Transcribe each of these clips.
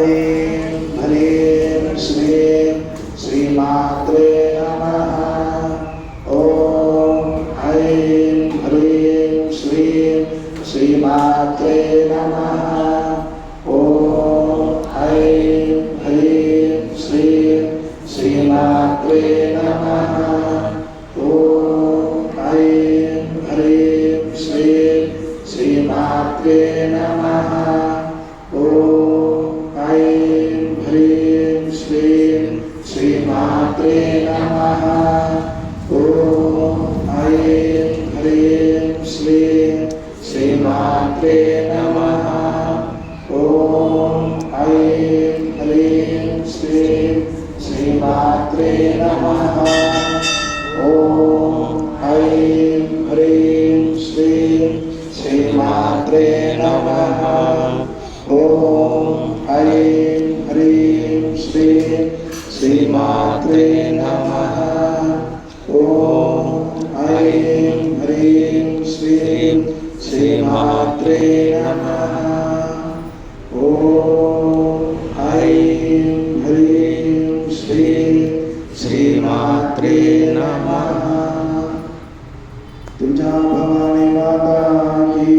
ऐं ह्रीं श्रीं श्रीमात्रे नमः। ॐ ऐं ह्रीं श्रीं श्रीमात्रे नमः। ॐ ऐं ह्रीं श्रीं श्रीमात्रे नमः। ॐ ऐं ह्रीं श्रीं श्रीमात्रे नमः। ॐ ऐं ह्रीं श्रीं श्रीमात्रे नमः। ॐ ऐं ह्रीं श्रीं श्रीमात्रे नमः। ॐ ऐं ह्रीं श्रीं श्रीमात्रे नमः। ॐ ऐं ह्रीं श्रीं श्रीमात्रे नमः। ॐ ऐं ह्रीं श्रीं श्रीमात्रे नमः। ॐ ऐं ह्रीं श्रीं श्रीमात्रे नमः। ॐ ऐं ह्रीं श्रीं श्रीमात्रे नमः। तुझा भवानी माता की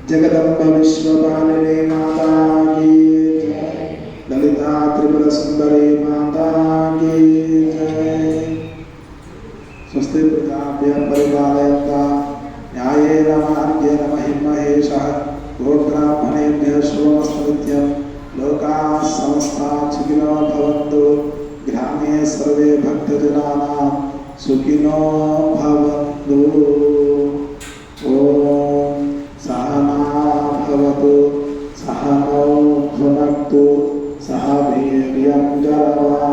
जगदम्बा विश्वपालिनी माता की जय। ललिता त्रिपुर सुंदरी माता की जय। स्वस्ति प्रजाभ्यः परिपालयन्तां न्यायेन मार्गेण महिमहेशः। गोब्राह्मणेभ्यः शुभमस्तु नित्यं। लोकाः समस्ताः सुखिनो भवन्तु। ग्रामे सर्वे भक्तजनानां सुखिनो भवन्तु। ॐ सहना भवतु सहनौ भुनक्तु सह वीर्यं जरवावहै